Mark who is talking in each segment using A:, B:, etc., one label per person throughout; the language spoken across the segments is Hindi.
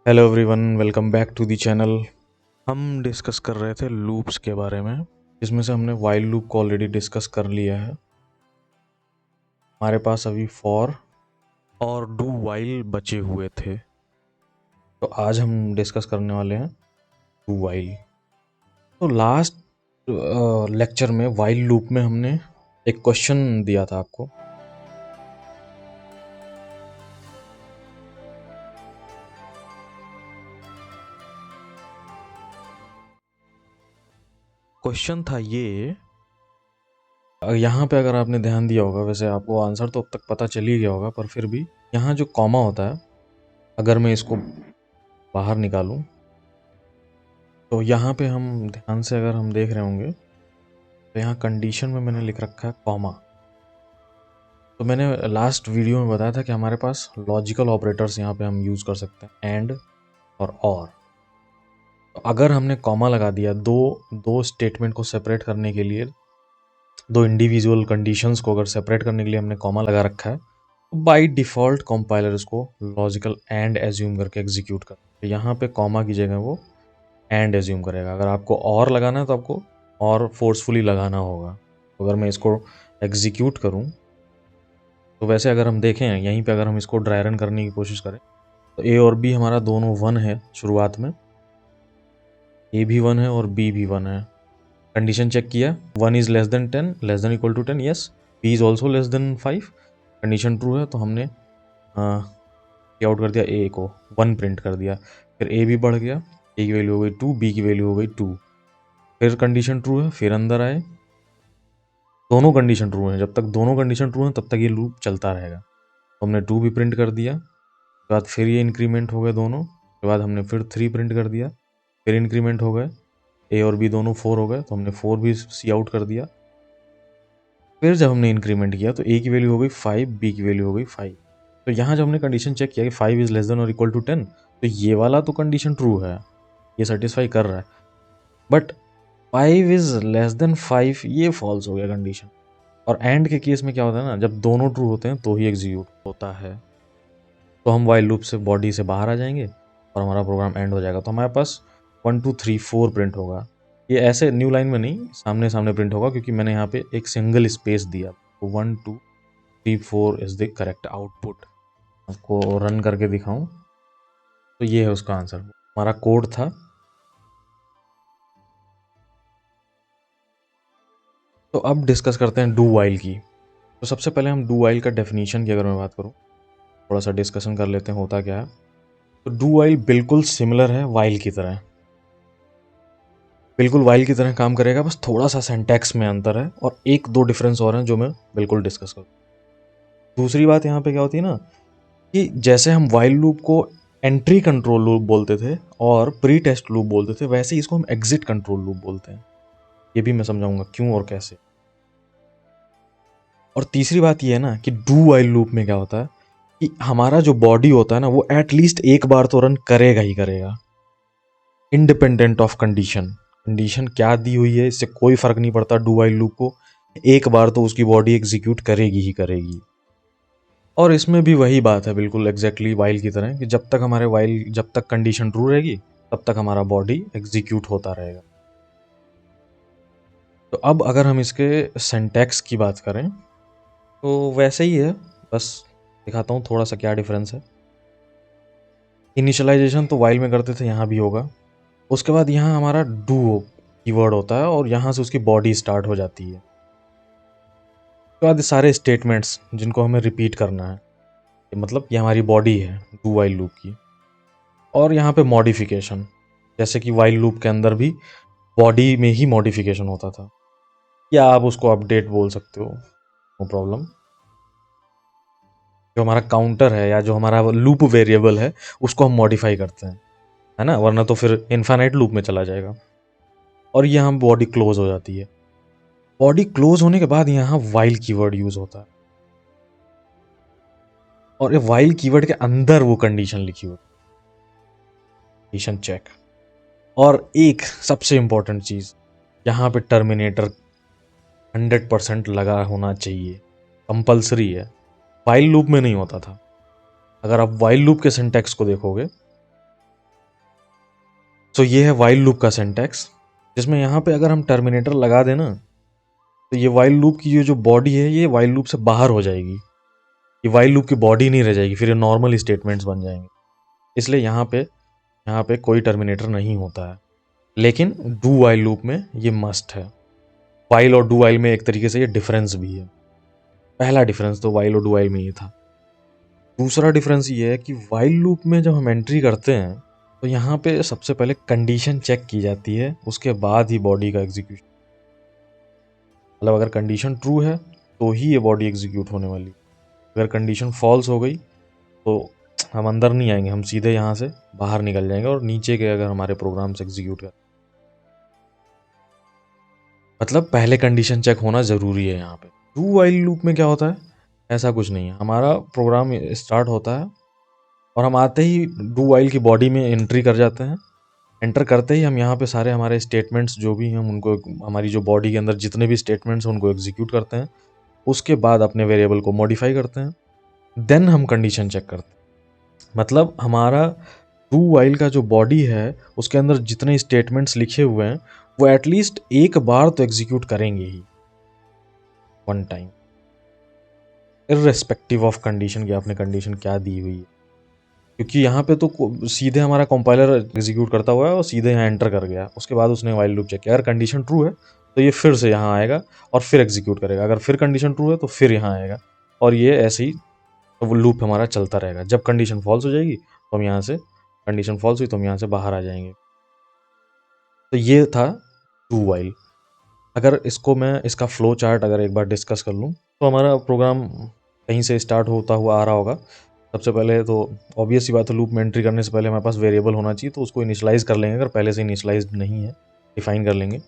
A: Hello everyone, welcome back to the channel. हम डिस्कस कर रहे थे लूप्स के बारे में, जिसमें से हमने वाइल लूप को ऑलरेडी डिस्कस कर लिया है। हमारे पास अभी फॉर और डू वाइल बचे हुए थे, तो आज हम डिस्कस करने वाले हैं डू वाइल। तो लास्ट लेक्चर में वाइल लूप में हमने एक क्वेश्चन दिया था आपको। क्वेश्चन था ये, यहाँ पे अगर आपने ध्यान दिया होगा, वैसे आपको आंसर तो अब तक पता चल ही गया होगा, पर फिर भी यहाँ जो कॉमा होता है, अगर मैं इसको बाहर निकालूं तो यहाँ पे हम ध्यान से अगर हम देख रहे होंगे तो यहाँ कंडीशन में मैंने लिख रखा है कॉमा। तो मैंने लास्ट वीडियो में बताया था कि हमारे पास लॉजिकल ऑपरेटर्स यहाँ पे हम यूज़ कर सकते हैं, एंड और। तो अगर हमने कॉमा लगा दिया दो स्टेटमेंट को सेपरेट करने के लिए, दो इंडिविजुअल कंडीशंस को अगर सेपरेट करने के लिए हमने कॉमा लगा रखा है, तो बाय डिफ़ॉल्ट कंपाइलर इसको लॉजिकल एंड एज्यूम करके एग्जीक्यूट कर। तो यहाँ पे कॉमा की जगह वो एंड एज्यूम करेगा। अगर आपको और लगाना है तो आपको और फोर्सफुली लगाना होगा। तो अगर मैं इसको एग्जीक्यूट करूं, तो वैसे अगर हम देखें यहीं पे, अगर हम इसको ड्राई रन करने की कोशिश करें, तो ए और बी हमारा दोनों 1 है शुरुआत में। ए भी 1 है और बी भी 1 है। कंडीशन चेक किया, 1 is less than 10, less than equal to 10, yes. B is also less than 5, condition true है, तो हमने आउट कर दिया, ए को 1 प्रिंट कर दिया। फिर ए भी बढ़ गया, ए की वैल्यू हो गई 2, बी की वैल्यू हो गई 2। फिर कंडीशन ट्रू है, फिर अंदर आए, दोनों कंडीशन ट्रू हैं। जब तक दोनों कंडीशन ट्रू हैं तब तक ये लूप चलता रहेगा। तो हमने 2 भी प्रिंट कर दिया, उसके बाद फिर ये इंक्रीमेंट हो गए दोनों, उसके बाद हमने फिर 3 प्रिंट कर दिया, फिर इंक्रीमेंट हो गए, ए और बी दोनों 4 हो गए, तो हमने 4 भी सी आउट कर दिया। फिर जब हमने इंक्रीमेंट किया तो ए की वैल्यू हो गई 5, बी की वैल्यू हो गई 5। तो यहाँ जब हमने कंडीशन चेक किया कि 5 इज़ लेस देन और इक्वल टू 10, तो ये वाला तो कंडीशन ट्रू है, ये सेटिस्फाई कर रहा है। बट 5 इज़ लेस देन 5 ये फॉल्स हो गया कंडीशन। और एंड के केस में क्या होता है ना, जब दोनों ट्रू होते हैं तो ही एग्जीक्यूट होता है। तो हम वाइल लूप से बॉडी से बाहर आ जाएंगे और हमारा प्रोग्राम एंड हो जाएगा। तो हमारे पास 1 2 3 4 प्रिंट होगा। ये ऐसे न्यू लाइन में नहीं, सामने सामने प्रिंट होगा, क्योंकि मैंने यहाँ पे एक सिंगल स्पेस दिया। तो 1 2 3 4 इज द करेक्ट आउटपुट। आपको रन करके दिखाऊं तो ये है उसका आंसर, हमारा कोड था। तो अब डिस्कस करते हैं डू वाइल की। तो सबसे पहले हम डू वाइल का डेफिनेशन की अगर मैं बात करूँ, थोड़ा सा डिस्कशन कर लेते हैं होता क्या है। तो डू वाइल बिल्कुल सिमिलर है वाइल की तरह, बिल्कुल वाइल की तरह काम करेगा, बस थोड़ा सा सिंटैक्स में अंतर है और एक दो डिफरेंस और हैं जो मैं बिल्कुल डिस्कस करूँ। दूसरी बात यहाँ पे क्या होती है ना, कि जैसे हम वाइल लूप को एंट्री कंट्रोल लूप बोलते थे और प्री टेस्ट लूप बोलते थे, वैसे ही इसको हम एग्जिट कंट्रोल लूप बोलते हैं। ये भी मैं समझाऊंगा क्यों और कैसे। और तीसरी बात ये है ना कि डू वाइल लूप में क्या होता है कि हमारा जो बॉडी होता है ना, वो एटलीस्ट एक बार तो रन करेगा ही करेगा, इंडिपेंडेंट ऑफ कंडीशन। कंडीशन क्या दी हुई है इससे कोई फर्क नहीं पड़ता, डू वाइल लूप को एक बार तो उसकी बॉडी एग्जीक्यूट करेगी ही करेगी। और इसमें भी वही बात है, बिल्कुल एग्जैक्टली वाइल की तरह, कि जब तक कंडीशन ट्रू रहेगी तब तक हमारा बॉडी एग्जीक्यूट होता रहेगा। तो अब अगर हम इसके सिंटैक्स की बात करें तो वैसे ही है, बस दिखाता हूँ थोड़ा सा क्या डिफरेंस है। इनिशियलाइजेशन तो वाइल में करते थे, यहाँ भी होगा। उसके बाद यहाँ हमारा डू कीवर्ड होता है और यहाँ से उसकी बॉडी स्टार्ट हो जाती है। उसके बाद सारे स्टेटमेंट्स जिनको हमें रिपीट करना है, मतलब ये हमारी बॉडी है डू वाइल लूप की। और यहाँ पे मॉडिफिकेशन, जैसे कि वाइल लूप के अंदर भी बॉडी में ही मॉडिफिकेशन होता था, या आप उसको अपडेट बोल सकते हो, नो प्रॉब्लम। जो हमारा काउंटर है या जो हमारा लूप वेरिएबल है उसको हम मॉडिफाई करते हैं, है ना, वरना तो फिर इन्फाइनाइट लूप में चला जाएगा। और यहाँ बॉडी क्लोज हो जाती है। बॉडी क्लोज होने के बाद यहाँ वाइल कीवर्ड यूज होता है, और वाइल कीवर्ड के अंदर वो कंडीशन लिखी होती है, कंडीशन चेक। और एक सबसे इंपॉर्टेंट चीज, यहाँ पे टर्मिनेटर 100% लगा होना चाहिए, कंपलसरी है। वाइल लूप में नहीं होता था। अगर आप वाइल लूप के सिंटैक्स को देखोगे सो ये है वाइल लूप का सिंटैक्स, जिसमें यहाँ पे अगर हम टर्मिनेटर लगा दें ना, तो ये वाइल लूप की जो बॉडी है ये वाइल लूप से बाहर हो जाएगी, ये वाइल लूप की बॉडी नहीं रह जाएगी, फिर ये नॉर्मल स्टेटमेंट्स बन जाएंगे। इसलिए यहाँ पे कोई टर्मिनेटर नहीं होता है। लेकिन डू वाइल लूप में ये मस्ट है। वाइल और डू वाइल में एक तरीके से ये डिफरेंस भी है। पहला डिफरेंस तो वाइल और डू वाइल में ये था। दूसरा डिफरेंस ये है कि वाइल लूप में जब हम एंट्री करते हैं तो यहाँ पे सबसे पहले कंडीशन चेक की जाती है, उसके बाद ही बॉडी का एग्जीक्यूशन। मतलब अगर कंडीशन ट्रू है तो ही ये बॉडी एग्जीक्यूट होने वाली। अगर कंडीशन फॉल्स हो गई तो हम अंदर नहीं आएंगे, हम सीधे यहाँ से बाहर निकल जाएंगे और नीचे के अगर हमारे प्रोग्राम से एग्जीक्यूट कर, मतलब पहले कंडीशन चेक होना ज़रूरी है यहाँ पे। डू वाइल लूप में क्या होता है, ऐसा कुछ नहीं है। हमारा प्रोग्राम स्टार्ट होता है और हम आते ही डू वाइल की बॉडी में एंट्री कर जाते हैं। एंटर करते ही हम यहाँ पे सारे हमारे स्टेटमेंट्स जो भी हैं उनको, हमारी जो बॉडी के अंदर जितने भी स्टेटमेंट्स हैं उनको एग्जीक्यूट करते हैं। उसके बाद अपने वेरिएबल को मॉडिफाई करते हैं, देन हम कंडीशन चेक करते हैं। मतलब हमारा डू वाइल का जो बॉडी है उसके अंदर जितने स्टेटमेंट्स लिखे हुए हैं वो एटलीस्ट एक बार तो एग्जीक्यूट करेंगे ही, one time, irrespective of condition कि आपने कंडीशन क्या दी हुई है। क्योंकि यहाँ पे तो सीधे हमारा कंपाइलर एग्जीक्यूट करता हुआ है और सीधे यहाँ एंटर कर गया, उसके बाद उसने वाइल लूप चेक किया। अगर कंडीशन ट्रू है तो ये फिर से यहाँ आएगा और फिर एग्जीक्यूट करेगा, अगर फिर कंडीशन ट्रू है तो फिर यहाँ आएगा, और ये ऐसे ही वो लूप हमारा चलता रहेगा। जब कंडीशन फॉल्स हो जाएगी तो हम यहाँ से, कंडीशन फॉल्स हुई तो हम यहाँ से बाहर आ जाएंगे। तो ये था डू वाइल। अगर इसको मैं, इसका फ्लो चार्ट अगर एक बार डिस्कस कर लूँ तो हमारा प्रोग्राम कहीं से स्टार्ट होता हुआ आ रहा होगा। सबसे पहले तो ऑब्वियस सी बात है, लूप में एंट्री करने से पहले हमारे पास वेरिएबल होना चाहिए, तो उसको इनिशियलाइज कर लेंगे। अगर पहले से इनिशियलाइज नहीं है, डिफाइन कर लेंगे।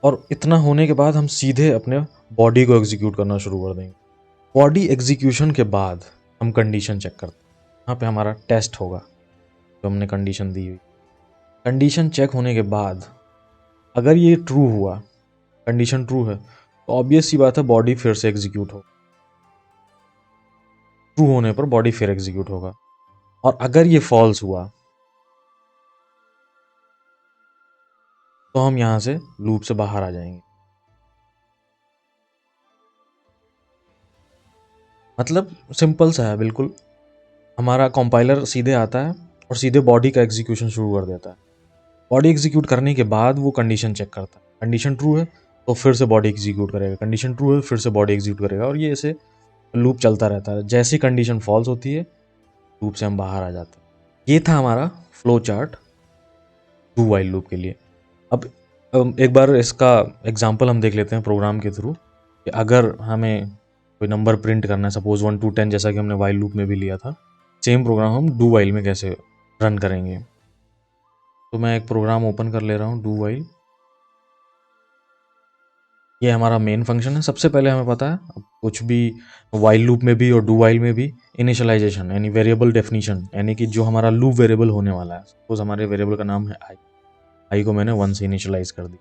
A: और इतना होने के बाद हम सीधे अपने बॉडी को एग्जीक्यूट करना शुरू कर देंगे। बॉडी एग्जीक्यूशन के बाद हम कंडीशन चेक करते हैं। यहाँ पे हमारा टेस्ट होगा जो हमने कंडीशन दी हुई। कंडीशन चेक होने के बाद अगर ये ट्रू हुआ, कंडीशन ट्रू है, तो ऑब्वियस सी बात है बॉडी फिर से एग्जीक्यूट होगा। ट्रू होने पर बॉडी फिर एग्जीक्यूट होगा। और अगर ये फॉल्स हुआ तो हम यहाँ से लूप से बाहर आ जाएंगे। मतलब सिंपल सा है बिल्कुल। हमारा कंपाइलर सीधे आता है और सीधे बॉडी का एग्जीक्यूशन शुरू कर देता है। बॉडी एग्जीक्यूट करने के बाद वो कंडीशन चेक करता है। कंडीशन ट्रू है तो फिर से बॉडी एग्जीक्यूट करेगा, कंडीशन ट्रू है फिर से बॉडी एग्जीक्यूट करेगा, और ये ऐसे लूप चलता रहता है। जैसी कंडीशन फॉल्स होती है लूप से हम बाहर आ जाते हैं। ये था हमारा flow chart do while loop के लिए। अब एक बार इसका एग्जांपल हम देख लेते हैं प्रोग्राम के थ्रू, कि अगर हमें कोई नंबर प्रिंट करना है, सपोज 1 to 10, जैसा कि हमने वाइल लूप में भी लिया था, सेम प्रोग्राम हम डू वाइल में कैसे रन करेंगे। तो मैं एक प्रोग्राम ओपन कर ले रहा हूँ, डू वाइल। ये हमारा मेन फंक्शन है। सबसे पहले हमें पता है कुछ भी वाइल लूप में भी और डू वाइल में भी इनिशियलाइजेशन यानी वेरिएबल डेफिनेशन, यानी कि जो हमारा लूप वेरिएबल होने वाला है, सपोज हमारे वेरिएबल का नाम है आई को मैंने 1 से इनिशियलाइज कर दी।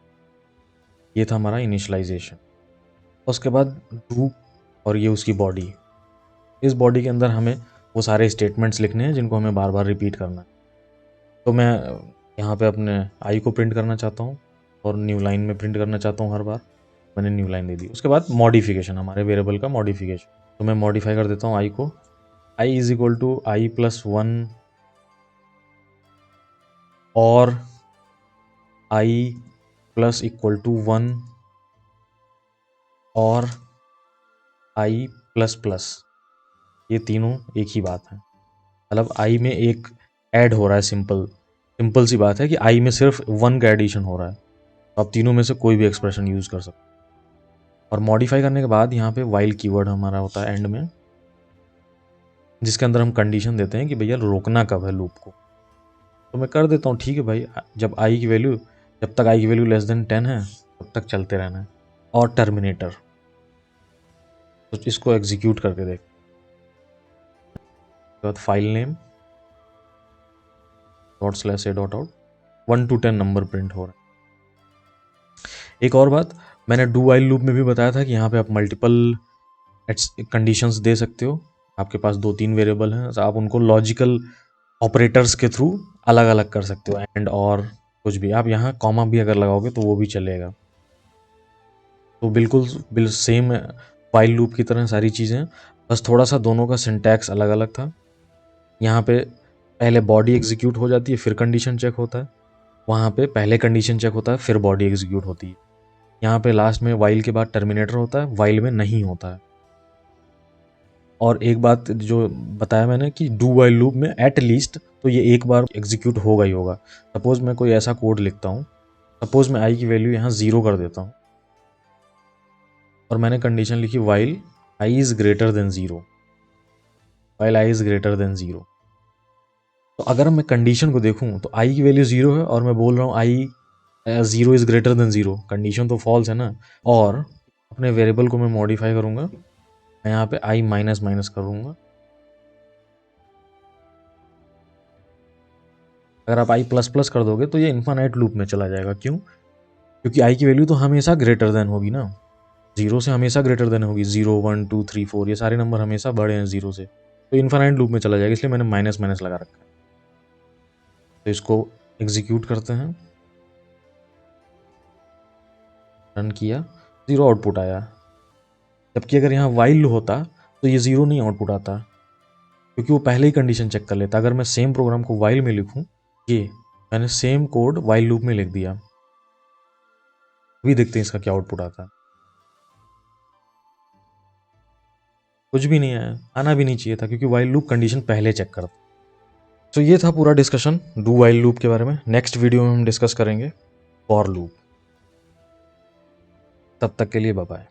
A: ये था हमारा इनिशियलाइजेशन। उसके बाद डू और ये उसकी बॉडी। इस बॉडी के अंदर हमें वो सारे स्टेटमेंट्स लिखने हैं जिनको हमें बार बार रिपीट करना है। तो मैं यहाँ पे अपने आई को प्रिंट करना चाहता हूँ और न्यू लाइन में प्रिंट करना चाहता हूँ हर बार। मैंने न्यू लाइन दे दी। उसके बाद मॉडिफिकेशन, हमारे वेरिएबल का मॉडिफिकेशन। तो मैं मॉडिफाई कर देता हूँ आई को, I is equal to I plus 1 और आई प्लस इक्वल टू 1 और आई प्लस प्लस। ये तीनों एक ही बात है। मतलब आई में एक ऐड हो रहा है, सिंपल सी बात है कि आई में सिर्फ 1 का एडिशन हो रहा है। तो आप तीनों में से कोई भी एक्सप्रेशन यूज़ कर सकते हैं। और मॉडिफाई करने के बाद यहाँ पे वाइल कीवर्ड हमारा होता है एंड में, जिसके अंदर हम कंडीशन देते हैं कि भैया रोकना कब है लूप को। तो मैं कर देता हूँ ठीक है भाई, जब तक आई की वैल्यू लेस देन 10 है तब तक चलते रहना है। और टर्मिनेटर, तो इसको एग्जीक्यूट करके देख। उसके बाद file name ./a.out 1 to 10 number print हो रहा है। एक और बात, मैंने डू वाइल लूप में भी बताया था कि यहाँ पे आप मल्टीपल कंडीशंस दे सकते हो। आपके पास 2-3 वेरिएबल हैं, तो आप उनको लॉजिकल ऑपरेटर्स के थ्रू अलग अलग कर सकते हो, एंड और कुछ भी। आप यहाँ कॉमा भी अगर लगाओगे तो वो भी चलेगा। तो बिल्कुल सेम वाइल लूप की तरह सारी चीज़ें, बस थोड़ा सा दोनों का सिंटैक्स अलग अलग था। यहाँ पे पहले बॉडी एग्जीक्यूट हो जाती है, फिर कंडीशन चेक होता है। वहाँ पे पहले कंडीशन चेक होता है, फिर बॉडी एग्जीक्यूट होती है। यहाँ पे लास्ट में वाइल के बाद टर्मिनेटर होता है, वाइल में नहीं होता है। और एक बात जो बताया मैंने कि डू वाइल लूप में एट लीस्ट तो ये एक बार एग्जीक्यूट होगा ही होगा। सपोज मैं कोई ऐसा कोड लिखता हूँ, सपोज मैं आई की वैल्यू यहाँ 0 कर देता हूँ और मैंने कंडीशन लिखी while I is greater than 0, while I is greater than 0। तो अगर मैं कंडीशन को देखूँ तो आई की वैल्यू 0 है और मैं बोल रहा हूँ आई 0 इज ग्रेटर देन 0, कंडीशन तो फॉल्स है ना। और अपने वेरिएबल को मैं मॉडिफाई करूँगा, मैं यहाँ पे आई माइनस माइनस करूँगा। अगर आप आई प्लस प्लस कर दोगे तो ये इन्फानाइट लूप में चला जाएगा। क्यों? क्योंकि आई की वैल्यू तो हमेशा ग्रेटर देन होगी ना, 0 से हमेशा ग्रेटर देन होगी। 0 1 2 3 4 ये सारे नंबर हमेशा बड़े हैं 0 से, तो इन्फानाइट लूप में चला जाएगा, इसलिए मैंने माइनस माइनस लगा रखा है। तो इसको एग्जीक्यूट करते हैं, रन किया, 0 आउटपुट आया। जबकि अगर यहाँ वाइल होता तो ये 0 नहीं आउटपुट आता, क्योंकि वो पहले ही कंडीशन चेक कर लेता। अगर मैं सेम प्रोग्राम को वाइल में लिखूँ, ये मैंने सेम कोड वाइल लूप में लिख दिया, अभी देखते हैं इसका क्या आउटपुट आता है। कुछ भी नहीं आया, आना भी नहीं चाहिए था, क्योंकि वाइल लूप कंडीशन पहले चेक करता। तो ये था पूरा डिस्कशन डू वाइल लूप के बारे में। नेक्स्ट वीडियो में हम डिस्कस करेंगे फॉर लूप। तब तक के लिए बाय बाय।